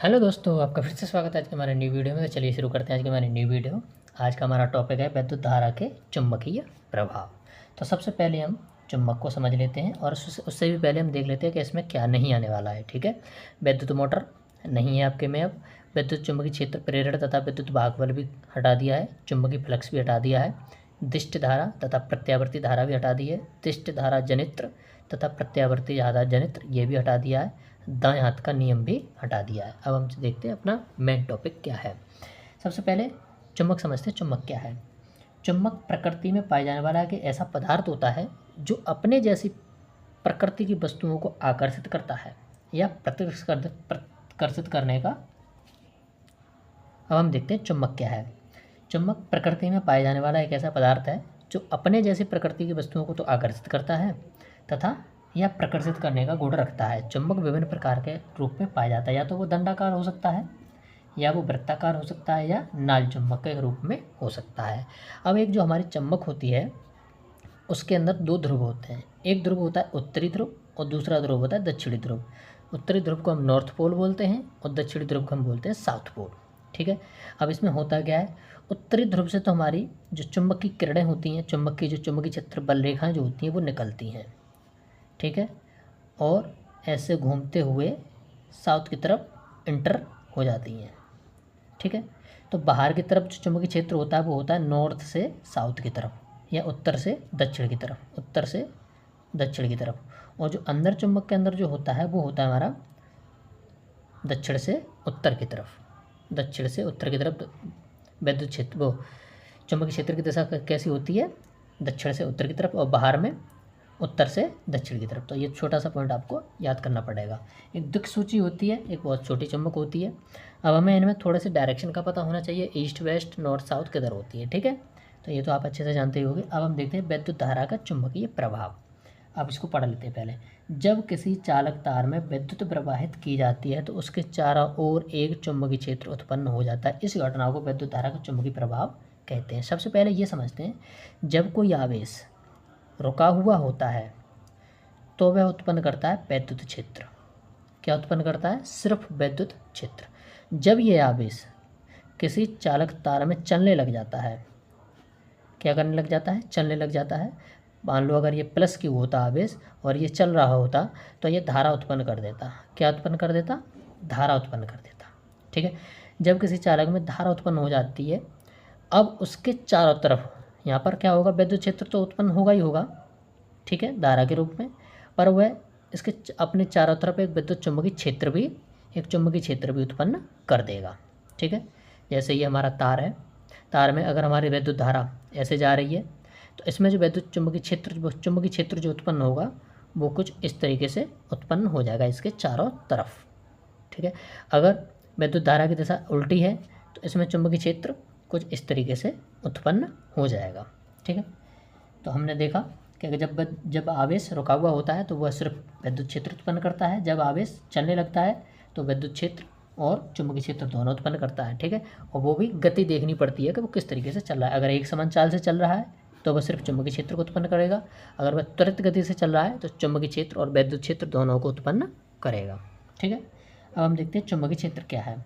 Hello दोस्तों, आपका फिर से स्वागत है आज के हमारे न्यू वीडियो में। तो चलिए शुरू करते हैं आज की हमारी न्यू वीडियो। आज का हमारा टॉपिक है विद्युत धारा के चुंबकीय प्रभाव। तो सबसे पहले हम चुंबक को समझ लेते हैं और उससे भी पहले हम देख लेते हैं कि इसमें क्या नहीं आने वाला है। ठीक है, विद्युत मोटर नहीं है आपके में। अब विद्युत चुंबकीय क्षेत्र प्रेरण तथा विद्युत भाग बल भी हटा दिया है, चुंबकीय फ्लक्स भी हटा दिया है, दिष्ट धारा तथा प्रत्यावर्ती धारा भी हटा दी है, दिष्ट धारा जनित्र तथा प्रत्यावर्ती धारा जनित्र ये भी हटा दिया है, दाएं हाथ का नियम भी हटा दिया है। अब हम देखते हैं अपना मेन टॉपिक क्या है। सबसे पहले चुंबक समझते हैं। चुंबक क्या है? चुंबक प्रकृति में पाए जाने वाला एक ऐसा पदार्थ होता है जो अपने जैसी प्रकृति की वस्तुओं को आकर्षित करता है या प्रत्याकर्षित करने का। अब हम देखते हैं चुंबक क्या है। चुंबक प्रकृति में पाए जाने वाला एक ऐसा पदार्थ है जो अपने जैसी प्रकृति की वस्तुओं को तो आकर्षित करता है तथा या प्रकर्षित करने का गुण रखता है। चुंबक विभिन्न प्रकार के रूप में पाया जाता है, या तो वो दंडाकार हो सकता है, या वो वृत्ताकार हो सकता है, या नाल चुंबक के रूप में हो सकता है। अब एक जो हमारी चुंबक होती है उसके अंदर दो ध्रुव होते हैं। एक ध्रुव होता है उत्तरी ध्रुव और दूसरा ध्रुव होता है दक्षिणी ध्रुव। उत्तरी ध्रुव को हम नॉर्थ पोल बोलते हैं और दक्षिणी ध्रुव को हम बोलते हैं साउथ पोल। ठीक है, अब इसमें होता क्या है, उत्तरी ध्रुव से तो हमारी जो चुंबक की किरणें होती हैं, चुंबक की जो चुंबकीय क्षेत्र बल रेखाएं जो होती हैं वो निकलती हैं। ठीक है, और ऐसे घूमते हुए साउथ की तरफ इंटर हो जाती हैं। ठीक है, तो बाहर की तरफ जो चुंबकीय क्षेत्र होता है वो होता है नॉर्थ से साउथ की तरफ या उत्तर से दक्षिण की तरफ, उत्तर से दक्षिण की तरफ। और जो अंदर चुंबक के अंदर जो होता है वो होता है हमारा दक्षिण से उत्तर की तरफ, दक्षिण से उत्तर की तरफ। विद्युत क्षेत्र वो चुंबकीय क्षेत्र की दिशा कैसी होती है? दक्षिण से उत्तर की तरफ, और बाहर में उत्तर से दक्षिण की तरफ। तो ये छोटा सा पॉइंट आपको याद करना पड़ेगा। एक दिक्सूची होती है, एक बहुत छोटी चुंबक होती है। अब हमें इनमें थोड़े से डायरेक्शन का पता होना चाहिए, ईस्ट वेस्ट नॉर्थ साउथ किधर होती है। ठीक है, तो ये तो आप अच्छे से जानते ही होंगे। अब हम देखते हैं विद्युत धारा का चुंबकीय प्रभाव। अब इसको पढ़ लेते हैं पहले। जब किसी चालक तार में विद्युत प्रवाहित की जाती है तो उसके चारों ओर एक चुंबकीय क्षेत्र उत्पन्न हो जाता है। इस घटना को विद्युत धारा का चुंबकीय प्रभाव कहते हैं। सबसे पहले ये समझते हैं, जब कोई आवेश रुका हुआ होता है तो वह उत्पन्न करता है वैद्युत क्षेत्र। क्या उत्पन्न करता है? सिर्फ वैद्युत क्षेत्र। जब यह आवेश किसी चालक तार में चलने लग जाता है, क्या करने लग जाता है? चलने लग जाता है। मान लो अगर ये प्लस क्यू होता आवेश और ये चल रहा होता तो ये धारा उत्पन्न कर देता। क्या उत्पन्न कर देता? धारा उत्पन्न कर देता। ठीक है, जब किसी चालक में धारा उत्पन्न हो जाती है, अब उसके चारों तरफ यहाँ पर क्या होगा? विद्युत क्षेत्र तो उत्पन्न होगा ही होगा, ठीक है, धारा के रूप में, पर वह इसके अपने चारों तरफ एक विद्युत चुंबकीय क्षेत्र भी, एक चुंबकीय क्षेत्र भी उत्पन्न कर देगा। ठीक है, जैसे ये हमारा तार है, तार में अगर हमारी विद्युत धारा ऐसे जा रही है तो इसमें जो विद्युत चुंबकीय क्षेत्र जो उत्पन्न होगा वो कुछ इस तरीके से उत्पन्न हो जाएगा इसके चारों तरफ। ठीक है, अगर विद्युत धारा की दिशा उल्टी है तो इसमें चुंबकीय क्षेत्र कुछ इस तरीके से उत्पन्न हो जाएगा। ठीक है, तो हमने देखा कि जब आवेश रुका हुआ होता है तो वह सिर्फ विद्युत क्षेत्र उत्पन्न करता है, जब आवेश चलने लगता है तो विद्युत क्षेत्र और चुंबकीय क्षेत्र दोनों उत्पन्न करता है। ठीक है, और वो भी गति देखनी पड़ती है कि वो किस तरीके से चल रहा है। अगर एक समान चाल से चल रहा है तो वह सिर्फ चुंबकीय क्षेत्र को उत्पन्न करेगा, अगर वह त्वरित गति से चल रहा है तो चुंबकीय क्षेत्र और विद्युत क्षेत्र दोनों को उत्पन्न करेगा। ठीक है, अब हम देखते हैं चुंबकीय क्षेत्र क्या है।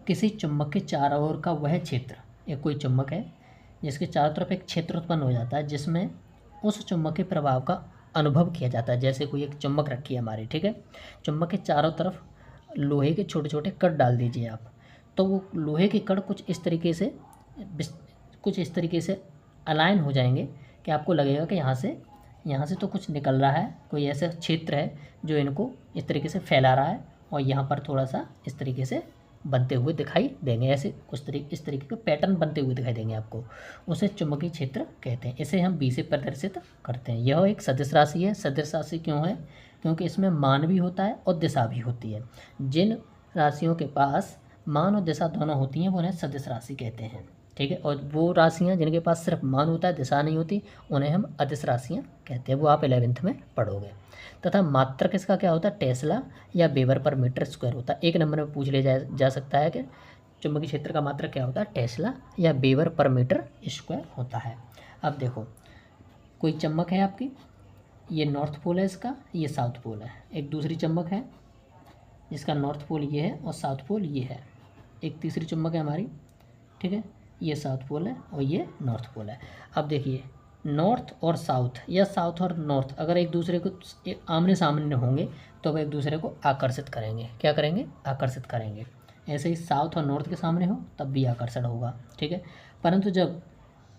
किसी चुंबक के चारों ओर का वह क्षेत्र, एक कोई चुंबक है जिसके चारों तरफ एक क्षेत्र उत्पन्न हो जाता है जिसमें उस चुंबक के प्रभाव का अनुभव किया जाता है। जैसे कोई एक चुंबक रखी है हमारी, ठीक है, चुंबक के चारों तरफ लोहे के छोटे छोटे कण डाल दीजिए आप, तो वो लोहे के कण कुछ इस तरीके से अलाइन हो जाएंगे कि आपको लगेगा कि यहाँ से तो कुछ निकल रहा है, कोई ऐसा क्षेत्र है जो इनको इस तरीके से फैला रहा है, और यहाँ पर थोड़ा सा इस तरीके से बनते हुए दिखाई देंगे, ऐसे इस तरीके के पैटर्न बनते हुए दिखाई देंगे आपको, उसे चुंबकीय क्षेत्र कहते हैं। इसे हम बी से प्रदर्शित करते हैं। यह एक सदिश राशि है। सदिश राशि क्यों है? क्योंकि इसमें मान भी होता है और दिशा भी होती है। जिन राशियों के पास मान और दिशा दोनों होती हैं वो उन्हें सदिश राशि कहते हैं। ठीक है, और वो राशियाँ जिनके पास सिर्फ मान होता है, दिशा नहीं होती, उन्हें हम अदिश राशियाँ कहते हैं। वो आप 11th में पढ़ोगे। तथा मात्रक इसका क्या होता है? टेस्ला या वेबर पर मीटर स्क्वायर होता है। एक नंबर में पूछ ले जा सकता है कि चुंबकीय क्षेत्र का मात्रक क्या होता है? टेस्ला या वेबर पर मीटर स्क्वायर होता है। अब देखो, कोई चुंबक है आपकी, ये नॉर्थ पोल है इसका, ये साउथ पोल है। एक दूसरी चुंबक है, जिसका नॉर्थ पोल ये है और साउथ पोल ये है। एक तीसरी चुंबक है हमारी, ठीक है, ये साउथ पोल है और ये नॉर्थ पोल है। अब देखिए नॉर्थ और साउथ या साउथ और नॉर्थ अगर एक दूसरे को आमने सामने होंगे तो वह एक दूसरे को आकर्षित करेंगे। क्या करेंगे? आकर्षित करेंगे। ऐसे ही साउथ और नॉर्थ के सामने हो तब भी आकर्षण होगा, ठीक है। परंतु जब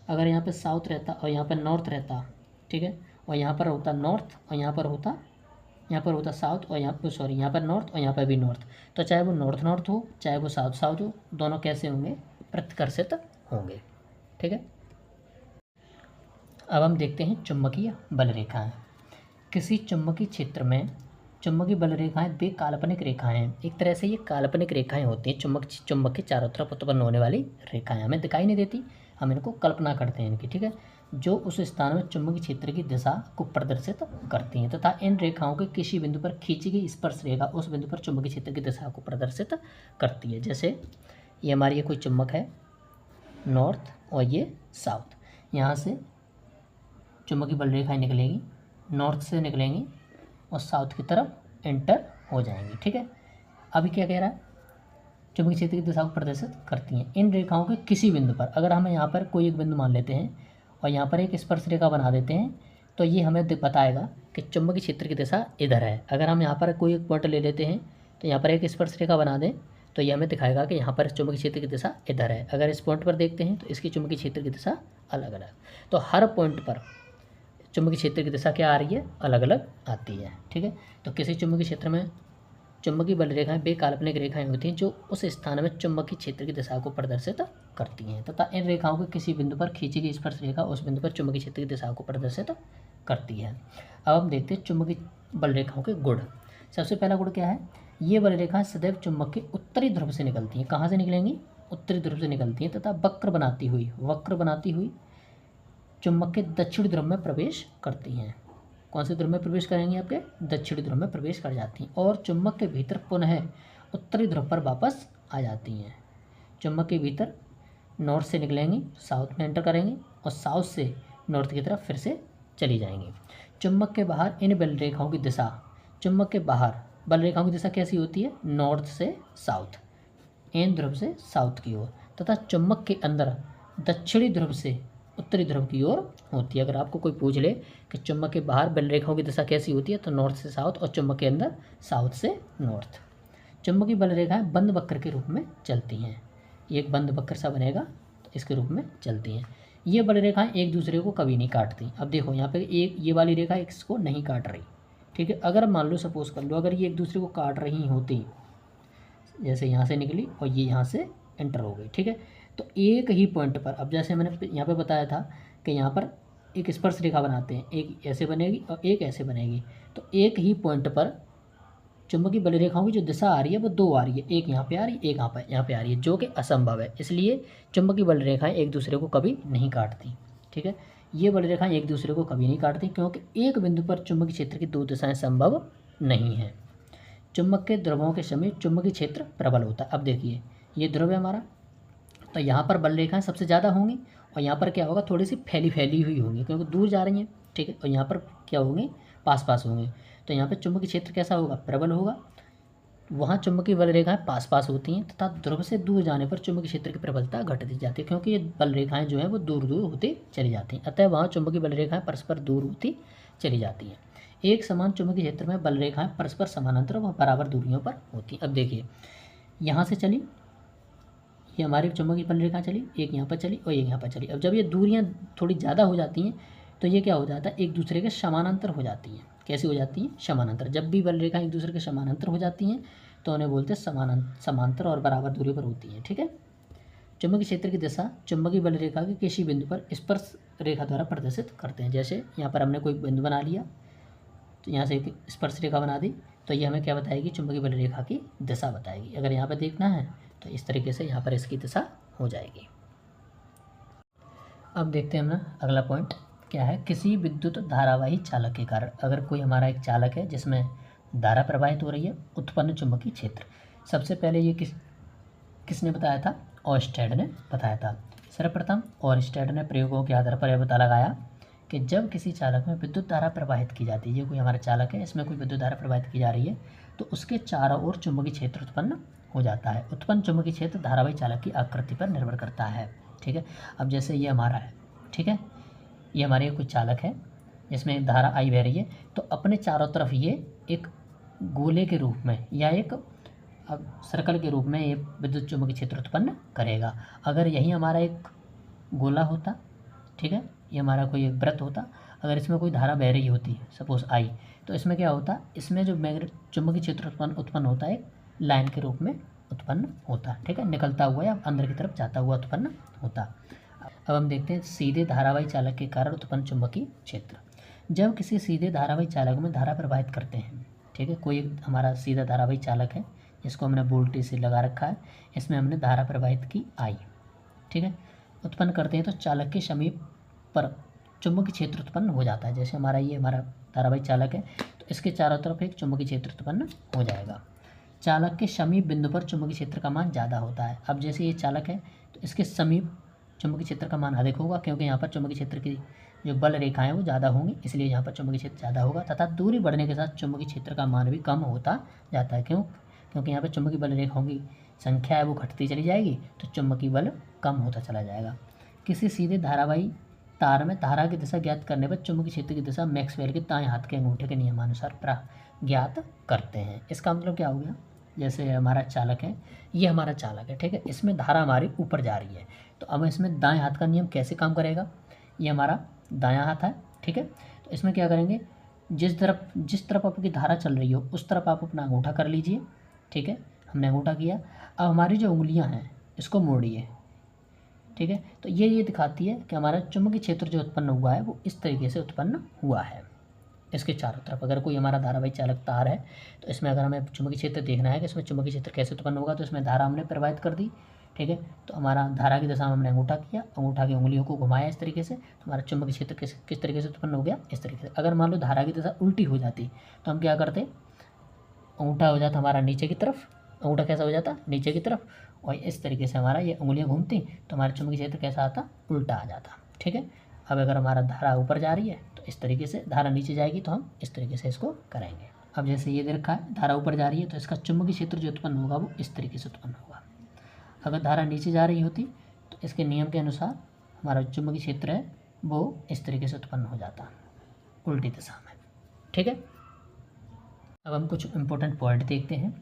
अगर यहाँ पे साउथ रहता और यहाँ पे नॉर्थ रहता, ठीक है, और यहाँ पर होता नॉर्थ और यहाँ पर होता साउथ और यहाँ पर नॉर्थ और यहाँ पर भी नॉर्थ, तो चाहे वो नॉर्थ नॉर्थ हो चाहे वो साउथ साउथ हो, दोनों कैसे होंगे? प्रतिकर्षित होंगे, ठीक है। अब हम देखते हैं चुंबकीय बल रेखाएं। किसी चुंबकीय क्षेत्र में चुंबकीय बल रेखाएं वे काल्पनिक रेखाएं हैं। एक तरह से ये काल्पनिक रेखाएं होती हैं। चुंबक के चारों तरफ उत्पन्न होने वाली रेखाएं हमें दिखाई नहीं देती, हम इनको कल्पना करते हैं इनकी, ठीक है, जो उस स्थान में चुंबकीय क्षेत्र की दिशा को प्रदर्शित करती हैं तथा इन रेखाओं के किसी बिंदु पर खींची गई स्पर्श रेखा उस बिंदु पर चुंबकीय क्षेत्र की दिशा को प्रदर्शित करती है। जैसे ये हमारी ये कोई चुंबक है नॉर्थ और ये साउथ, यहाँ से चुंबकीय बल रेखाएं निकलेंगी, नॉर्थ से निकलेंगी और साउथ की तरफ एंटर हो जाएंगी, ठीक है। अभी क्या कह रहा है? चुंबकीय क्षेत्र की दिशा को प्रदर्शित करती हैं। इन रेखाओं के किसी बिंदु पर, अगर हम यहाँ पर कोई एक बिंदु मान लेते हैं और यहाँ पर एक स्पर्श रेखा बना देते हैं तो ये हमें बताएगा कि चुंबकीय क्षेत्र की दिशा इधर है। अगर हम यहाँ पर कोई एक पॉइंट ले लेते हैं तो यहाँ पर एक स्पर्श रेखा बना दें तो ये हमें दिखाएगा कि यहाँ पर चुंबकीय क्षेत्र की दिशा इधर है। अगर इस पॉइंट पर देखते हैं तो इसकी चुंबकीय क्षेत्र की दिशा अलग अलग, तो हर पॉइंट पर चुंबकीय क्षेत्र की दिशा क्या आ रही है? अलग अलग आती है, ठीक है। तो किसी चुंबकीय क्षेत्र में चुंबकीय बल रेखाएं वे काल्पनिक रेखाएं होती हैं जो उस स्थान में चुंबकीय क्षेत्र की दिशा को प्रदर्शित करती हैं तथा इन रेखाओं के किसी बिंदु पर खींची गई स्पर्श रेखा उस बिंदु पर चुंबकीय क्षेत्र की दिशा को प्रदर्शित करती है। अब हम देखते हैं चुंबकीय बल रेखाओं के गुण। सबसे पहला गुण क्या है? ये बल रेखाएं सदैव चुंबक के उत्तरी ध्रुव से निकलती हैं। कहाँ से निकलेंगी? उत्तरी ध्रुव से निकलती हैं तथा वक्र बनाती हुई चुंबक के दक्षिणी ध्रुव में प्रवेश करती हैं। कौन से ध्रुव में प्रवेश करेंगी? आपके दक्षिणी ध्रुव में प्रवेश कर जाती हैं और चुंबक के भीतर पुनः उत्तरी ध्रुव पर वापस आ जाती हैं। चुंबक के भीतर नॉर्थ से निकलेंगी, साउथ में एंटर करेंगी और साउथ से नॉर्थ की तरफ फिर से चली जाएंगी। चुंबक के बाहर इन बल रेखाओं की दिशा, चुंबक के बाहर बल रेखाओं की दिशा कैसी होती है? नॉर्थ से साउथ, एन ध्रुव से साउथ की ओर, तथा चुंबक के अंदर दक्षिणी ध्रुव से उत्तरी ध्रुव की ओर होती है। अगर आपको कोई पूछ ले कि चुंबक के बाहर बल रेखाओं की दिशा कैसी होती है तो नॉर्थ से साउथ और चुंबक के अंदर साउथ से नॉर्थ। चुंबकीय बल रेखाएं बंद वक्र के रूप में चलती हैं। एक बंद वक्र सा बनेगा तो इसके रूप में चलती हैं। ये बल रेखाएं एक दूसरे को कभी नहीं काटती। अब देखो यहाँ पे एक ये वाली रेखा इसको नहीं काट रही, ठीक है। अगर मान लो सपोज कर लो अगर ये एक दूसरे को काट रही होती, जैसे यहाँ से निकली और ये यहाँ से एंटर हो गई, ठीक है, तो एक ही पॉइंट पर, अब जैसे मैंने यहाँ पे बताया था कि यहाँ पर एक स्पर्श रेखा बनाते हैं, एक ऐसे बनेगी और एक ऐसे बनेगी, तो एक ही पॉइंट पर चुंबकीय बल रेखाओं की जो दिशा आ रही है वो दो आ रही है, एक यहाँ पे आ रही है, एक यहाँ पे आ रही है, जो कि असंभव है। इसलिए चुंबकीय बल रेखाएं एक दूसरे को कभी नहीं काटती, ठीक है। ये बल रेखाएं एक दूसरे को कभी नहीं काटती क्योंकि एक बिंदु पर चुंबकीय क्षेत्र की दो दिशाएं संभव नहीं है। चुंबक के ध्रुवों के समीप चुंबकीय क्षेत्र प्रबल होता है। अब देखिए ये ध्रुव है हमारा, तो यहाँ पर बल रेखाएं सबसे ज़्यादा होंगी और यहाँ पर क्या होगा? थोड़ी सी फैली हुई होंगी क्योंकि दूर जा रही हैं, ठीक है, और यहाँ पर क्या होंगी? पास होंगी। तो यहाँ पे चुंबकीय क्षेत्र कैसा होगा? प्रबल होगा। वहाँ चुंबकीय बल रेखाएं पास होती हैं तथा ध्रुव से दूर जाने पर चुंबकीय क्षेत्र की प्रबलता घटती जाती है क्योंकि ये बल रेखाएं जो हैं वो दूर होती चली जाती हैं, अतः वहाँ चुंबकीय बल रेखाएं परस्पर दूर होती चली जाती हैं। एक समान चुंबकीय क्षेत्र में बल रेखाएं परस्पर समानांतर व बराबर दूरियों पर होती हैं। अब देखिए यहाँ से चली, ये हमारी चुंबकीय बल रेखा चली, एक यहाँ पर चली और एक यहाँ पर चली। अब जब ये दूरियाँ थोड़ी ज़्यादा हो जाती हैं तो ये क्या हो जाता है? एक दूसरे के समानांतर हो जाती हैं। कैसी हो जाती हैं? समानांतर। जब भी बल रेखा एक दूसरे के समानांतर हो जाती हैं तो उन्हें बोलते हैं समांतर और बराबर दूरी पर होती हैं, ठीक है। चुंबकीय क्षेत्र की दिशा चुंबकीय बल रेखा के किसी बिंदु पर स्पर्श रेखा द्वारा प्रदर्शित करते हैं। जैसे यहाँ पर हमने कोई बिंदु बना लिया तो यहाँ से एक स्पर्श रेखा बना दी तो ये हमें क्या बताएगी? चुंबकीय बल रेखा की दिशा बताएगी। अगर यहाँ पर देखना है तो इस तरीके से यहाँ पर इसकी दिशा हो जाएगी। अब देखते हैं हम ना अगला पॉइंट क्या है? किसी विद्युत धारावाही चालक के कारण, अगर कोई हमारा एक चालक है जिसमें धारा प्रवाहित हो रही है, उत्पन्न चुंबकीय क्षेत्र। सबसे पहले ये किसने बताया था? ऑर्स्टेड ने बताया था। सर्वप्रथम ऑर्स्टेड ने प्रयोगों के आधार पर यह पता लगाया कि जब किसी चालक में विद्युत धारा प्रवाहित की जाती है, ये कोई हमारा चालक है, इसमें कोई विद्युत धारा प्रवाहित की जा रही है, तो उसके चारों ओर चुंबकीय क्षेत्र उत्पन्न हो जाता है। उत्पन्न चुंबकीय क्षेत्र धारावाही चालक की आकृति पर निर्भर करता है। ठीक है, अब जैसे ये हमारा है, ठीक है, ये हमारे कोई चालक है जिसमें धारा आई बह रही है, तो अपने चारों तरफ ये एक गोले के रूप में या एक सर्कल के रूप में ये विद्युत चुंबकीय क्षेत्र उत्पन्न करेगा। अगर यही हमारा एक गोला होता, ठीक है, ये हमारा कोई एक वृत्त होता, अगर इसमें कोई धारा बह रही होती सपोज आई, तो इसमें क्या होता, इसमें जो चुंबकीय क्षेत्र उत्पन्न होता है एक लाइन के रूप में उत्पन्न होता, ठीक है, निकलता हुआ या अंदर की तरफ जाता हुआ उत्पन्न होता। अब हम देखते हैं सीधे धारावाही चालक के कारण उत्पन्न चुंबकीय क्षेत्र। जब किसी सीधे धारावाही चालक में धारा प्रवाहित करते हैं, ठीक है, कोई हमारा सीधा धारावाही चालक है जिसको हमने वोल्टेज से लगा रखा है, इसमें हमने धारा प्रवाहित की आई, ठीक है, उत्पन्न करते हैं तो चालक के समीप पर चुंबकीय क्षेत्र उत्पन्न हो जाता है। जैसे हमारा ये हमारा धारावाही चालक है, तो इसके चारों तरफ एक चुंबकीय क्षेत्र उत्पन्न हो जाएगा। चालक के समीप बिंदु पर चुंबकीय क्षेत्र का मान ज़्यादा होता है। अब जैसे ये चालक है तो इसके समीप चुंबकीय क्षेत्र का मान अधिक होगा, क्योंकि यहाँ पर चुंबकीय क्षेत्र की जो बल रेखाएं वो ज़्यादा होंगी, इसलिए यहाँ पर चुंबकीय क्षेत्र ज़्यादा होगा, तथा दूरी बढ़ने के साथ चुंबकीय क्षेत्र का मान भी कम होता जाता है। क्यों? क्योंकि यहाँ पर चुंबकीय बल रेखाओं की संख्या है वो घटती चली जाएगी, तो चुंबकीय बल कम होता चला जाएगा। किसी सीधे धारावाही तार में धारा की दिशा ज्ञात करने पर चुंबकीय क्षेत्र की दिशा मैक्सवेल के दाएं हाथ के अंगूठे के नियमानुसार ज्ञात करते हैं। इसका मतलब क्या हो गया, जैसे हमारा चालक है, ये हमारा चालक है, ठीक है, इसमें धारा हमारी ऊपर जा रही है, तो अब इसमें दाएं हाथ का नियम कैसे काम करेगा, ये हमारा दायां हाथ है, ठीक है, तो इसमें क्या करेंगे, जिस तरफ आपकी धारा चल रही हो उस तरफ आप अपना अंगूठा कर लीजिए, ठीक है, हमने अंगूठा किया। अब हमारी जो उंगलियां हैं इसको मोड़िए, ठीक है, तो ये दिखाती है कि हमारा चुंबकीय क्षेत्र जो उत्पन्न हुआ है वो इस तरीके से उत्पन्न हुआ है। इसके चारों तरफ अगर कोई हमारा धारावाही चालक तार है, तो इसमें अगर हमें चुंबकीय क्षेत्र देखना है कि इसमें चुंबकीय क्षेत्र कैसे उत्पन्न होगा, तो इसमें धारा हमने प्रवाहित कर दी, ठीक है, तो हमारा धारा की दिशा में हमने अंगूठा किया, अंगूठा की उंगलियों को घुमाया इस तरीके से, तो हमारा चुंबकीय क्षेत्र किस तरीके से उत्पन्न हो गया, इस तरीके से। अगर मान लो धारा की दिशा उल्टी हो जाती तो हम क्या करते, अंगूठा हो जाता हमारा नीचे की तरफ, अंगूठा कैसा हो जाता, नीचे की तरफ, और इस तरीके से हमारा ये उंगलियां घूमती तो हमारा चुंबकीय क्षेत्र कैसा आता, उल्टा आ जाता, ठीक है। अब अगर हमारा धारा ऊपर जा रही है तो इस तरीके से, धारा नीचे जाएगी तो हम इस तरीके से इसको करेंगे। अब जैसे ये दे रखा है, धारा ऊपर जा रही है तो इसका चुंबकीय क्षेत्र जो उत्पन्न होगा वो इस तरीके से उत्पन्न होगा। अगर धारा नीचे जा रही होती तो इसके नियम के अनुसार हमारा चुंबकीय क्षेत्र है वो इस तरीके से उत्पन्न हो जाता, उल्टी दिशा में, ठीक है। अब हम कुछ इंपॉर्टेंट पॉइंट देखते हैं।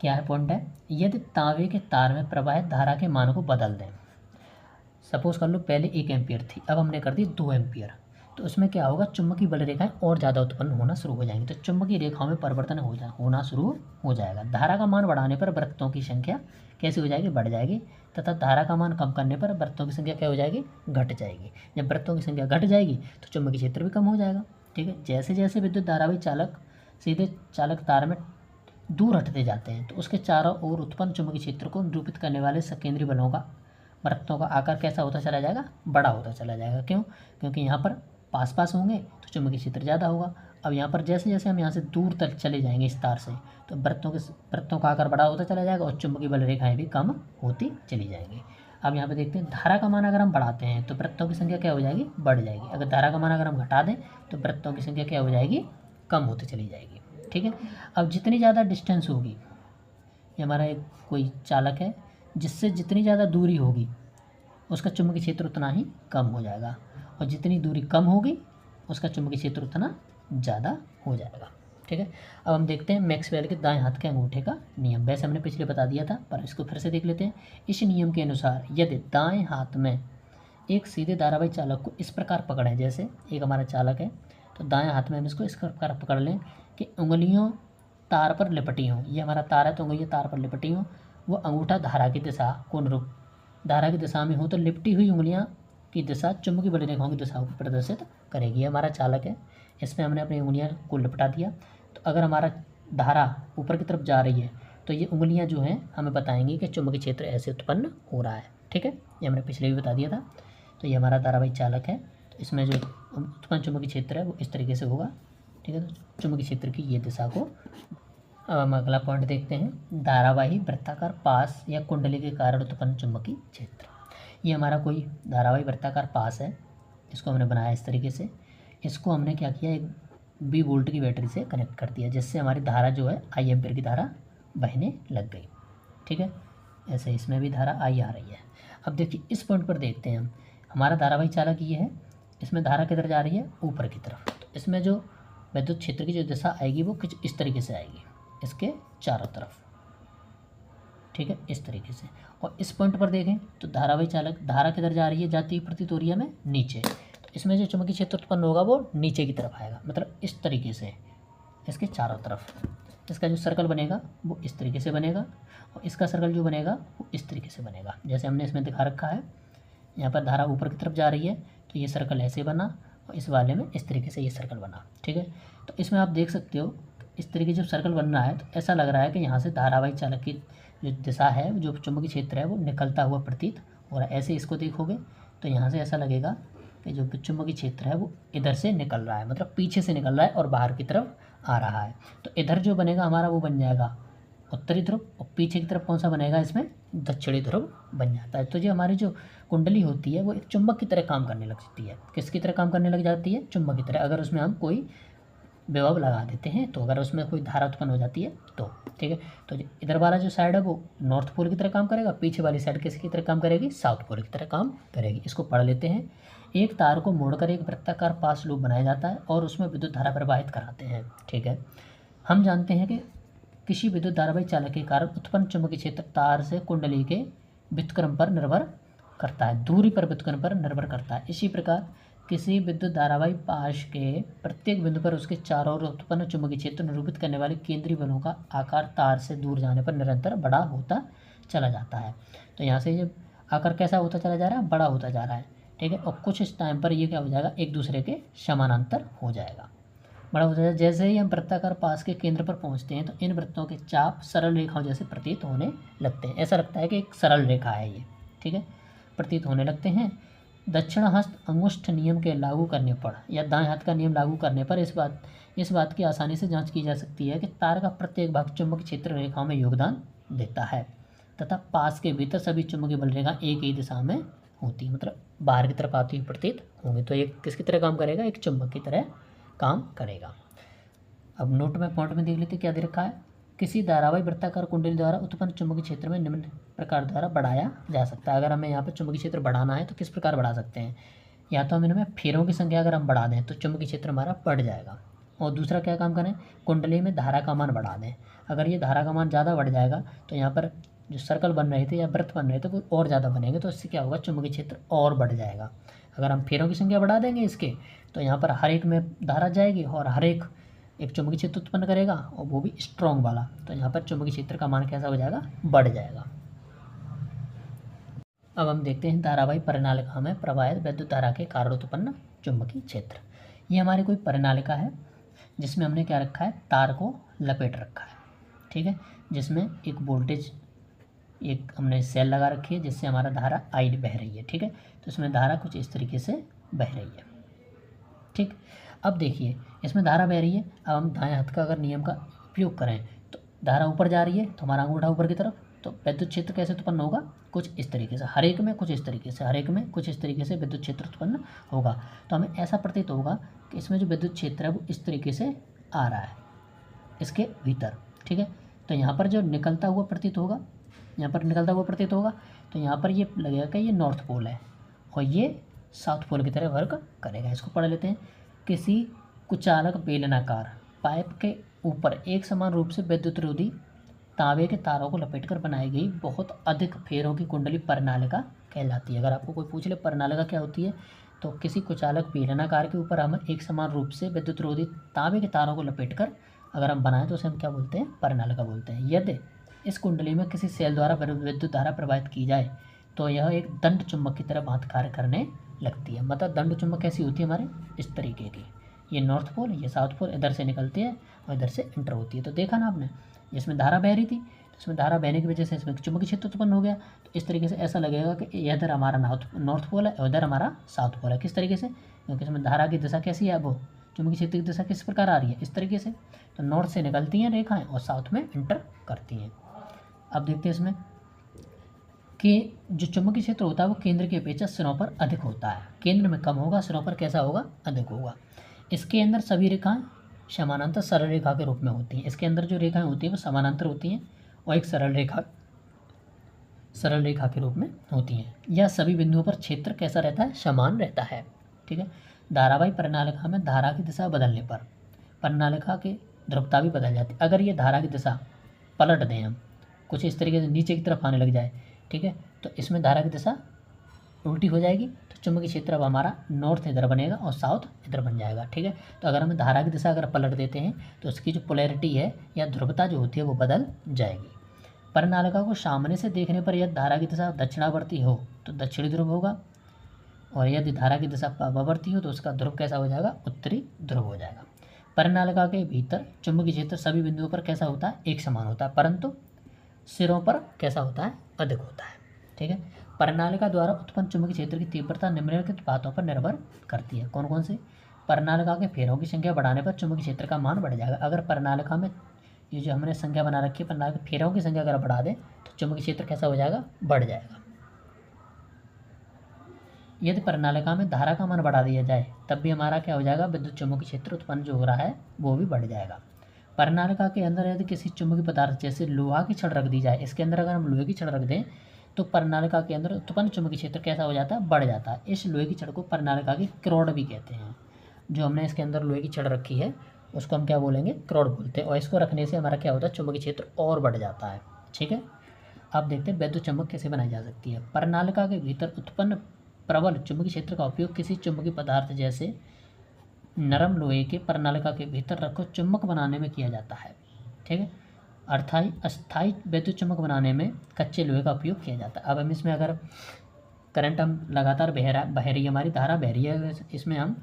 क्या है पॉइंट है, यदि तांबे के तार में प्रवाहित धारा के मान को बदल दें, सपोज कर लो पहले 1 एम्पियर थी, अब हमने कर दी 2 एम्पियर, तो उसमें क्या होगा, चुंबकीय बल रेखाएं और ज़्यादा उत्पन्न होना शुरू हो जाएंगी, तो चुंबकीय रेखाओं में परिवर्तन होना शुरू हो जाएगा। धारा का मान बढ़ाने पर वृत्तों की संख्या कैसी हो जाएगी, बढ़ जाएगी, तथा धारा का मान कम करने पर वृत्तों की संख्या क्या हो जाएगी, घट जाएगी। जब वृत्तों की संख्या घट जाएगी तो चुंबकीय क्षेत्र भी कम हो जाएगा, ठीक है। जैसे जैसे विद्युत धारावाही चालक सीधे चालक तार में दूर हटते जाते हैं तो उसके चारों ओर उत्पन्न चुंबकीय क्षेत्र को निरूपित करने वाले सकेंद्रीय बलों का, वृत्तों का आकार कैसा होता चला जाएगा, बड़ा होता चला जाएगा। क्यों? क्योंकि यहाँ पर पास होंगे तो चुंबकीय क्षेत्र ज़्यादा होगा। अब यहाँ पर जैसे जैसे हम यहाँ से दूर तक चले जाएंगे इस तार से, तो वृत्तों का आकार बड़ा होता चला जाएगा और चुंबकीय बल रेखाएं भी कम होती चली जाएंगी। अब यहाँ पे देखते हैं, धारा का मान अगर हम बढ़ाते हैं तो वृत्तों की संख्या क्या हो जाएगी, बढ़ जाएगी। अगर धारा का मान अगर हम घटा दें तो वृत्तों की संख्या क्या हो जाएगी, कम होती चली जाएगी, ठीक है। अब जितनी ज़्यादा डिस्टेंस होगी, ये हमारा एक कोई चालक है, जिससे जितनी ज़्यादा दूरी होगी उसका चुंबकीय क्षेत्र उतना ही कम हो जाएगा, और जितनी दूरी कम होगी उसका चुंबकीय क्षेत्र उतना ज़्यादा हो जाएगा, ठीक है। अब हम देखते हैं मैक्सवेल के दाएं हाथ के अंगूठे का नियम। वैसे हमने पिछले बता दिया था पर इसको फिर से देख लेते हैं। इस नियम के अनुसार यदि दाएं हाथ में एक सीधे धारावाही चालक को इस प्रकार पकड़ें, जैसे एक हमारा चालक है तो दाएं हाथ में हम इसको इस प्रकार पकड़ लें कि उंगलियों तार पर लिपटी हों, ये हमारा तार है तो उंगलियां तार पर लिपटी हों, वो अंगूठा धारा की दिशा को अनुरूप धारा की दिशा में हो तो लिपटी हुई उंगलियां की दिशा चुंबकीय बल रेखाओं की दिशा को प्रदर्शित करेगी। ये हमारा चालक है, इसमें हमने अपनी उंगलियां को लिपटा दिया, तो अगर हमारा धारा ऊपर की तरफ जा रही है तो ये उंगलियां जो हैं हमें बताएंगी कि चुंबकीय क्षेत्र ऐसे उत्पन्न हो रहा है, ठीक है। ये हमने पिछले भी बता दिया था। तो ये हमारा धारावाही चालक है, तो इसमें जो उत्पन्न चुंबकीय क्षेत्र है वो इस तरीके से होगा, ठीक है। तो चुंबकीय क्षेत्र की ये दिशा को। अब हम अगला पॉइंट देखते हैं, धारावाही वृत्ताकार पास या कुंडली के कारण उत्पन्न चुंबकीय क्षेत्र। ये हमारा कोई धारावाही वृत्ताकार पास है, इसको हमने बनाया इस तरीके से। इसको हमने क्या किया, एक 20 वोल्ट की बैटरी से कनेक्ट कर दिया, जिससे हमारी धारा जो है आई एम्पीयर की धारा बहने लग गई। ठीक है, ऐसे इसमें भी धारा आई आ रही है। अब देखिए इस पॉइंट पर देखते हैं हम, हमारा धारावाही चालक ये है, इसमें धारा किधर जा रही है, ऊपर की तरफ। तो इसमें जो विद्युत क्षेत्र की जो दिशा आएगी वो कुछ इस तरीके से आएगी, इसके चारों तरफ। ठीक है, इस तरीके से। और इस पॉइंट पर देखें तो धारावाही चालक धारा किधर जा रही है, जाती हुई प्रतीत हो रही है हमें नीचे। तो इसमें जो चुंबकीय क्षेत्र उत्पन्न होगा वो नीचे की तरफ आएगा, मतलब इस तरीके से इसके चारों तरफ। इसका जो सर्कल बनेगा वो इस तरीके से बनेगा, और इसका सर्कल जो बनेगा वो इस तरीके से बनेगा, जैसे हमने इसमें दिखा रखा है। यहाँ पर धारा ऊपर की तरफ जा रही है तो ये सर्कल ऐसे बना, और इस वाले में इस तरीके से ये सर्कल बना। ठीक है, तो इसमें आप देख सकते हो इस तरीके जब सर्कल बन रहा है तो ऐसा लग रहा है कि यहाँ से धारावाही चालक की जो दिशा है, जो चुंबकीय क्षेत्र है वो निकलता हुआ प्रतीत हो रहा है। ऐसे इसको देखोगे तो यहाँ से ऐसा लगेगा कि जो चुंबकीय क्षेत्र है वो इधर से निकल रहा है, मतलब पीछे से निकल रहा है और बाहर की तरफ आ रहा है। तो इधर जो बनेगा हमारा वो बन जाएगा उत्तरी ध्रुव, और पीछे की तरफ कौन सा बनेगा, इसमें दक्षिणी ध्रुव बन जाता है। तो जो हमारी जो कुंडली होती है वो एक चुंबक की तरह काम करने लग जाती है। किसकी तरह काम करने लग जाती है, चुंबक की तरह। अगर उसमें हम कोई विभव लगा देते हैं तो, अगर उसमें कोई धारा उत्पन्न हो जाती है तो। ठीक है, तो इधर वाला जो साइड है वो नॉर्थ पोल की तरह काम करेगा, पीछे वाली साइड किसकी तरह काम करेगी, साउथ पोल की तरह काम करेगी। इसको पढ़ लेते हैं। एक तार को मोड़कर एक वृत्ताकार पास लूप बनाया जाता है और उसमें विद्युत धारा प्रवाहित कराते हैं। ठीक है, हम जानते हैं कि किसी विद्युत धारावाही चालक के कारण उत्पन्न चुंबकीय क्षेत्र तार से कुंडली के व्युत्क्रम पर निर्भर करता है, दूरी पर व्युत्क्रम पर निर्भर करता है। इसी प्रकार किसी विद्युत धारावाही पाश के प्रत्येक बिंदु पर उसके चारों ओर उत्पन्न चुंबकीय क्षेत्र निरूपित करने वाले केंद्रीय बलों का आकार तार से दूर जाने पर निरंतर बड़ा होता चला जाता है। तो यहाँ से ये आकार कैसा होता चला जा रहा है, बड़ा होता जा रहा है। ठीक है, और कुछ इस टाइम पर ये क्या हो जाएगा, एक दूसरे के समानांतर हो जाएगा, बड़ा हो जाएगा। जैसे ही हम वृत्ताकार पास के केंद्र पर पहुंचते हैं तो इन वृत्तों के चाप सरल रेखाओं जैसे प्रतीत होने लगते हैं। ऐसा लगता है कि एक सरल रेखा है ये। ठीक है, प्रतीत होने लगते हैं। दक्षिण हस्त अंगुष्ठ नियम के लागू करने पर या दाएं हाथ का नियम लागू करने पर इस बात की आसानी से जांच की जा सकती है कि तार का प्रत्येक भाग चुंबकीय क्षेत्र रेखाओं में योगदान देता है, तथा पास के भीतर सभी चुंबकीय बल रेखा एक ही दिशा में होती है, मतलब बाहर की तरफ आती हुई प्रतीत होंगी। तो ये किसकी तरह काम करेगा, एक चुंबक की तरह काम करेगा। अब नोट में पॉइंट में देख लेते क्या दे रखा है। किसी धारावाही वृत्ताकार कुंडली द्वारा उत्पन्न चुंबकीय क्षेत्र में निम्न प्रकार द्वारा बढ़ाया जा सकता है। अगर हमें यहाँ पर चुंबकीय क्षेत्र बढ़ाना है तो किस प्रकार बढ़ा सकते हैं, या तो हम इनमें फेरों की संख्या अगर हम बढ़ा दें तो चुंबकीय क्षेत्र हमारा बढ़ जाएगा, और दूसरा क्या काम करें, कुंडली में धारा का मान बढ़ा दें। अगर ये धारा का मान ज़्यादा बढ़ जाएगा तो यहाँ पर जो सर्कल बन रहे थे या वृत्त बन रहे थे वो और ज़्यादा बनेंगे, तो इससे क्या होगा, चुंबकीय क्षेत्र और बढ़ जाएगा। अगर हम फेरों की संख्या बढ़ा देंगे इसके, तो यहाँ पर हर एक में धारा जाएगी और हर एक चुंबकीय क्षेत्र उत्पन्न करेगा, और वो भी स्ट्रॉन्ग वाला। तो यहाँ पर चुंबकीय क्षेत्र का मान कैसा हो जाएगा, बढ़ जाएगा। अब हम देखते हैं धारावाही परिनालिका में प्रवाहित विद्युत धारा के कारण उत्पन्न चुंबकीय क्षेत्र। ये हमारी कोई परिनालिका है जिसमें हमने क्या रखा है, तार को लपेट रखा है। ठीक है, जिसमें एक वोल्टेज, एक हमने सेल लगा रखी है जिससे हमारा धारा आई बह रही है। ठीक है, तो इसमें धारा कुछ इस तरीके से बह रही है। ठीक, अब देखिए इसमें धारा बह रही है। अब हम दाएं हाथ का अगर नियम का उपयोग करें तो धारा ऊपर जा रही है तो हमारा अंगूठा ऊपर की तरफ, तो विद्युत क्षेत्र कैसे उत्पन्न होगा, कुछ इस तरीके से, हर एक में कुछ इस तरीके से, हर एक में कुछ इस तरीके से विद्युत क्षेत्र उत्पन्न होगा। तो हमें ऐसा प्रतीत होगा कि इसमें जो विद्युत क्षेत्र है वो इस तरीके से आ रहा है इसके भीतर। ठीक है, तो यहाँ पर जो निकलता हुआ प्रतीत होगा, यहाँ पर निकलता हुआ प्रतीत होगा, तो यहाँ पर ये लगेगा कि ये नॉर्थ पोल है और ये साउथ पोल की तरह वर्क करेगा। इसको पढ़ लेते हैं। किसी कुचालक बेलनाकार पाइप के ऊपर एक समान रूप से विद्युत रोधी तांबे के तारों को लपेटकर बनाई गई बहुत अधिक फेरों की कुंडली परिनालिका कहलाती है। अगर आपको कोई पूछ ले परिनालिका क्या होती है, तो किसी कुचालक बेलनाकार के ऊपर हम एक समान रूप से विद्युत रोधी तांबे के तारों को लपेटकर अगर हम बनाएं तो उसे हम क्या बोलते हैं, परिनालिका बोलते हैं। यदि इस कुंडली में किसी सेल द्वारा विद्युत धारा प्रवाहित की जाए तो यह एक दंड चुंबक की तरह भांति कार्य करने लगती है। मतलब दंड चुंबक कैसी होती है हमारे, इस तरीके की, ये नॉर्थ पोल, ये साउथ पोल, इधर से निकलती है और इधर से एंटर होती है। तो देखा ना आपने, इसमें धारा बह रही थी तो इसमें धारा बहने की वजह से इसमें चुंबकीय क्षेत्र उत्पन्न हो गया। तो इस तरीके से ऐसा लगेगा कि इधर हमारा नॉर्थ पोल है और इधर हमारा साउथ पोल है। किस तरीके से, क्योंकि इसमें धारा की दिशा कैसी है, वो चुंबकीय क्षेत्र की दिशा किस प्रकार आ रही है, इस तरीके से। तो नॉर्थ से निकलती हैं रेखाएं और साउथ में एंटर करती हैं। अब देखते हैं इसमें कि जो चुंबकीय क्षेत्र होता है वो केंद्र की अपेक्षा सिरों पर अधिक होता है। केंद्र में कम होगा, सिरों पर कैसा होगा, अधिक होगा। इसके अंदर सभी रेखाएं समानांतर सरल रेखा के रूप में होती हैं। इसके अंदर जो रेखाएं होती हैं वो समानांतर होती हैं और एक सरल रेखा के रूप में होती हैं। यह सभी बिंदुओं पर क्षेत्र कैसा रहता है, समान रहता है। ठीक है। धारावाही प्रणालिका में धारा की दिशा बदलने पर प्रणालिका की ध्रुवता भी बदल जाती है। अगर ये धारा की दिशा पलट दें हम, कुछ इस तरीके से नीचे की तरफ आने लग जाए, ठीक है, तो इसमें धारा की दिशा उल्टी हो जाएगी, तो चुंबकीय क्षेत्र अब हमारा नॉर्थ इधर बनेगा और साउथ इधर बन जाएगा। ठीक है। तो अगर हम धारा की दिशा अगर पलट देते हैं तो उसकी जो पोलैरिटी है या ध्रुवता जो होती है वो बदल जाएगी। प्रणालिका को सामने से देखने पर यदि धारा की दिशा दक्षिणावर्ती हो तो दक्षिणी ध्रुव होगा, और यदि धारा की दिशा पूर्वावर्ती हो तो उसका ध्रुव कैसा हो जाएगा, उत्तरी ध्रुव हो जाएगा। प्रणालिका के भीतर चुंबकीय क्षेत्र सभी बिंदुओं पर कैसा होता है, एक समान होता है, परंतु सिरों पर कैसा होता है, अधिक होता है। ठीक है। प्रणालिका द्वारा उत्पन्न चुंबकीय क्षेत्र की तीव्रता निम्नलिखित बातों पर निर्भर करती है। कौन कौन से? प्रणालिका के फेरों की संख्या बढ़ाने पर चुंबकीय क्षेत्र का मान बढ़ जाएगा। अगर प्रणालिका में ये जो हमने संख्या बना रखी है, प्रणालिका के फेरों की संख्या अगर बढ़ा दें तो चुंबकीय क्षेत्र कैसा हो जाएगा, बढ़ जाएगा। यदि प्रणालिका में धारा का मान बढ़ा दिया जाए तब भी हमारा क्या हो जाएगा, विद्युत चुंबकीय क्षेत्र उत्पन्न जो हो रहा है वो भी बढ़ जाएगा। प्रणालिका के अंदर यदि किसी चुंबकीय पदार्थ जैसे लोहा की छड़ रख दी जाए, इसके अंदर अगर हम लोहे की छड़ रख दें तो प्रणालिका के अंदर उत्पन्न चुंबकीय क्षेत्र कैसा हो जाता है, बढ़ जाता है। इस लोहे की छड़ को प्रणालिका की क्रोड भी कहते हैं। जो हमने इसके अंदर लोहे की छड़ रखी है उसको हम क्या बोलेंगे, क्रोड बोलते हैं। और इसको रखने से हमारा क्या होता है, चुंबकीय क्षेत्र और बढ़ जाता है। ठीक है। अब देखते हैं वैद्युत चुंबक कैसे बनाई जा सकती है। प्रणालिका के भीतर उत्पन्न प्रबल चुंबकीय क्षेत्र का उपयोग किसी चुंबकीय पदार्थ जैसे नरम लोहे के प्रणालिका के भीतर रखो चुंबक बनाने में किया जाता है। ठीक है। अस्थायी वैद्युत चुंबक बनाने में कच्चे लोहे का उपयोग किया जाता है। अब हम इसमें अगर करंट हम लगातार बह रही हमारी धारा बह रही है, इसमें हम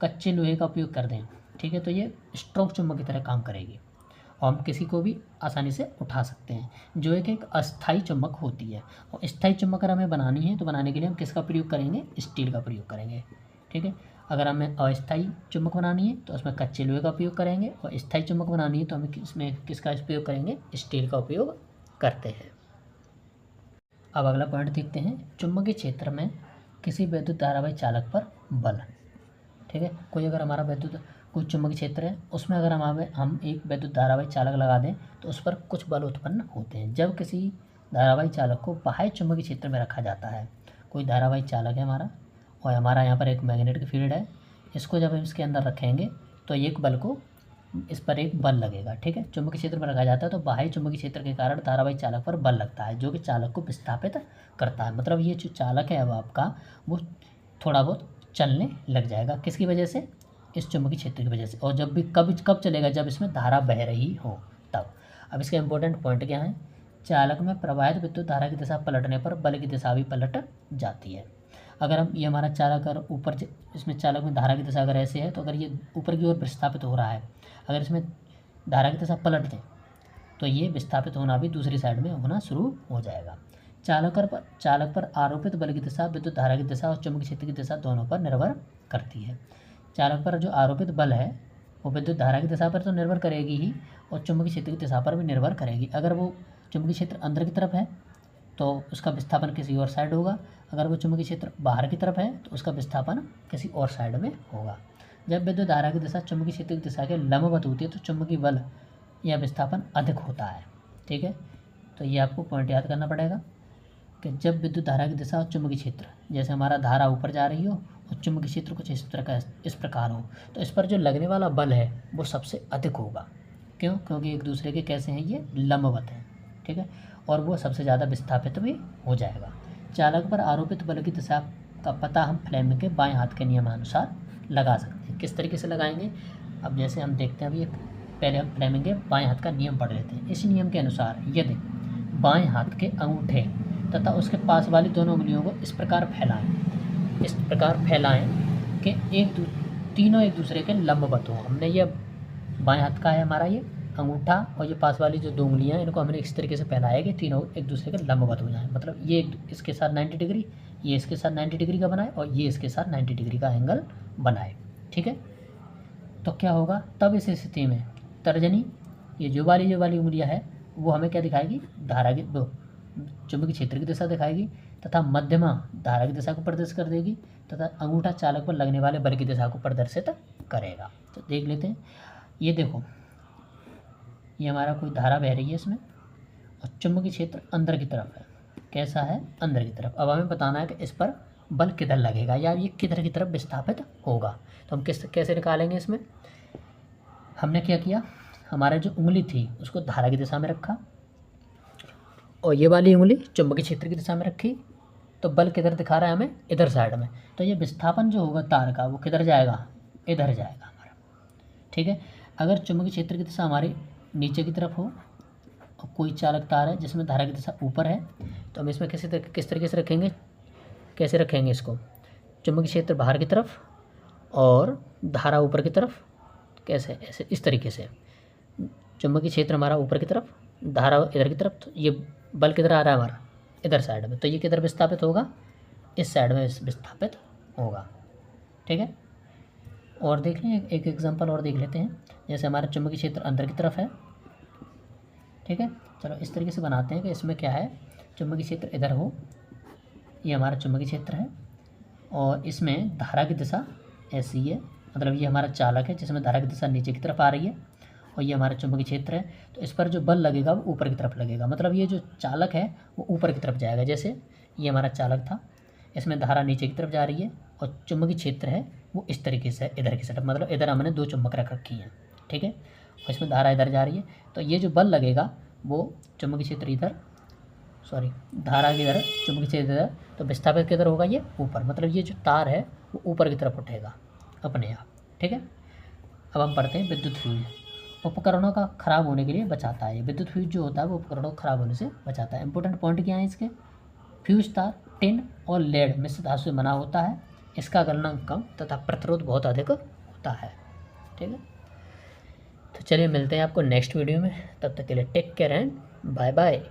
कच्चे लोहे का उपयोग कर दें, ठीक है, तो ये स्ट्रोक चुंबक की तरह काम करेगी और हम किसी को भी आसानी से उठा सकते हैं, जो एक अस्थायी चुंबक होती है। और स्थायी चुंबक अगर हमें बनानी है तो बनाने के लिए हम किसका प्रयोग करेंगे, स्टील का प्रयोग करेंगे। ठीक है। अगर हमें अस्थायी चुंबक बनानी है तो उसमें कच्चे लोहे का उपयोग करेंगे, और स्थायी चुंबक बनानी है तो हमें इसमें किसका उपयोग करेंगे, स्टील का उपयोग करते हैं। अब अगला पॉइंट देखते हैं, चुंबकीय क्षेत्र में किसी विद्युत धारावाही चालक पर बल। ठीक है। कोई अगर हमारा कोई चुंबकीय क्षेत्र है, उसमें अगर हम एक विद्युत धारावाही चालक लगा दें तो उस पर कुछ बल उत्पन्न होते हैं। जब किसी धारावाही चालक को बाह्य चुंबकीय क्षेत्र में रखा जाता है, कोई धारावाही चालक है हमारा और हमारा यहाँ पर एक मैग्नेटिक फील्ड है, इसको जब हम इसके अंदर रखेंगे तो इस पर एक बल लगेगा। ठीक है। चुंबकीय क्षेत्र में रखा जाता है तो बाह्य चुंबकीय क्षेत्र के कारण धारावाही चालक पर बल लगता है, जो कि चालक को विस्थापित करता है। मतलब ये जो चालक है अब आपका, वो थोड़ा बहुत चलने लग जाएगा। किसकी वजह से, इस चुंबकीय क्षेत्र की वजह से। और कब चलेगा, जब इसमें धारा बह रही हो तब। अब इसका इंपॉर्टेंट पॉइंट क्या है, चालक में प्रवाहित विद्युत धारा की दिशा पलटने पर बल की दिशा भी पलट जाती है। अगर हम ये हमारा चालक अगर ऊपर, इसमें चालक में धारा की दिशा अगर ऐसे है तो अगर ये ऊपर की ओर विस्थापित हो रहा है, अगर इसमें धारा की दिशा पलट दें तो ये विस्थापित होना भी दूसरी साइड में होना शुरू हो जाएगा। चालक पर आरोपित बल की दिशा विद्युत धारा की दिशा और चुंबकीय क्षेत्र की दिशा दोनों पर निर्भर करती है। चालक पर जो आरोपित बल है वो विद्युत धारा की दिशा पर तो निर्भर करेगी ही, और चुंबकीय क्षेत्र की दिशा पर भी निर्भर करेगी। अगर वो चुंबकीय क्षेत्र अंदर की तरफ है तो उसका विस्थापन किसी और साइड होगा, अगर वो चुंबकीय क्षेत्र बाहर की तरफ है तो उसका विस्थापन किसी और साइड में होगा। जब विद्युत धारा की दिशा चुंबकीय क्षेत्र की दिशा के लंबवत होती है तो चुंबकीय बल या विस्थापन अधिक होता है। ठीक है। तो ये आपको पॉइंट याद करना पड़ेगा कि जब विद्युत धारा की दिशा और चुंबकीय क्षेत्र, जैसे हमारा धारा ऊपर जा रही हो और चुंबकीय क्षेत्र कुछ इस प्रकार हो, तो इस पर जो लगने वाला बल है वो सबसे अधिक होगा। क्यों? क्योंकि एक दूसरे के कैसे हैं, ये लंबवत हैं। ठीक है। और वो सबसे ज़्यादा विस्थापित भी हो जाएगा। चालक पर आरोपित बल की दिशा का पता हम फ्लेमिंग के बाएं हाथ के नियमानुसार लगा सकते हैं। किस तरीके से लगाएंगे, अब जैसे हम देखते हैं, अभी पहले हम फ्लेमिंग के बाएं हाथ का नियम पढ़ लेते हैं। इस नियम के अनुसार यदि बाएं हाथ के अंगूठे तथा उसके पास वाली दोनों उंगलियों को इस प्रकार फैलाएं कि तीनों एक दूसरे के लंबवत हों। हमने ये बाएं हाथ का है हमारा ये अंगूठा और ये पास वाली जो दो उंगलियां, इनको हमने इस तरीके से फैलाया कि तीनों एक दूसरे के लंबवत हो जाएं। मतलब ये इसके साथ 90 डिग्री, ये इसके साथ 90 डिग्री का बनाए और ये इसके साथ 90 डिग्री का एंगल बनाए। ठीक है। तो क्या होगा, तब इस स्थिति में तर्जनी, ये जो वाली उंगलियां है वो हमें क्या दिखाएगी, धारा की चुंबकीय क्षेत्र की दिशा दिखाएगी तथा मध्यमा धारा की दिशा को प्रदर्शित कर देगी तथा अंगूठा चालक पर लगने वाले बल की दिशा को प्रदर्शित करेगा। तो देख लेते हैं, ये देखो ये हमारा कोई धारा बह रही है इसमें और चुंबकीय क्षेत्र अंदर की तरफ है। कैसा है? अंदर की तरफ। अब हमें बताना है कि इस पर बल किधर लगेगा या ये किधर की तरफ विस्थापित होगा। तो हम कैसे निकालेंगे इसमें? हमने क्या किया, हमारा जो उंगली थी उसको धारा की दिशा में रखा और ये वाली उंगली चुंबकीय क्षेत्र की दिशा में रखी, तो बल किधर दिखा रहा है हमें? इधर साइड में। तो ये विस्थापन जो होगा तार का वो किधर जाएगा? इधर जाएगा हमारा। ठीक है। अगर चुंबकीय क्षेत्र की दिशा हमारी नीचे की तरफ हो और कोई चालक तार है जिसमें धारा की दिशा ऊपर है, तो हम इसमें किस तरीके से रखेंगे? कैसे रखेंगे इसको? चुंबकीय क्षेत्र बाहर की तरफ और धारा ऊपर की तरफ। कैसे? ऐसे, इस तरीके से। चुंबकीय क्षेत्र हमारा ऊपर की तरफ, धारा इधर की तरफ, तो ये बल किधर आ रहा है हमारा? इधर साइड में। तो ये किधर विस्थापित होगा? इस साइड में विस्थापित होगा। ठीक है। और देख लें, एक एग्जांपल और देख लेते हैं। जैसे हमारा चुंबकीय क्षेत्र अंदर की तरफ है, ठीक है। चलो इस तरीके से बनाते हैं कि इसमें क्या है, चुंबकीय क्षेत्र इधर हो, ये हमारा चुंबकीय क्षेत्र है और इसमें धारा की दिशा ऐसी है, मतलब ये हमारा चालक है जिसमें धारा की दिशा नीचे की तरफ आ रही है और ये हमारा चुंबकीय क्षेत्र है। तो इस पर जो बल लगेगा वो ऊपर की तरफ लगेगा, मतलब ये जो चालक है वो ऊपर की तरफ जाएगा। जैसे ये हमारा चालक था, इसमें धारा नीचे की तरफ जा रही है और चुंबकीय क्षेत्र है वो इस तरीके से इधर की तरफ, मतलब इधर हमने दो चुंबक रख रखी हैं। ठीक है। और इसमें धारा इधर जा रही है, तो ये जो बल लगेगा वो चुंबकीय क्षेत्र इधर, धारा की इधर, चुंबकीय क्षेत्र इधर, तो विस्थापित किधर होगा? ये ऊपर, मतलब ये जो तार है वो ऊपर की तरफ उठेगा अपने आप। ठीक है। अब हम पढ़ते हैं विद्युत फ्यूज। उपकरणों का खराब होने के लिए बचाता है। विद्युत फ्यूज जो होता है वो उपकरणों को खराब होने से बचाता है। इंपॉर्टेंट पॉइंट क्या है इसके? फ्यूज तार टिन और लेड मिश्र धातु से बना होता है। इसका गलनांक कम तथा प्रतिरोध बहुत अधिक होता है। ठीक है। तो चलिए मिलते हैं आपको नेक्स्ट वीडियो में, तब तक के लिए take care and bye bye.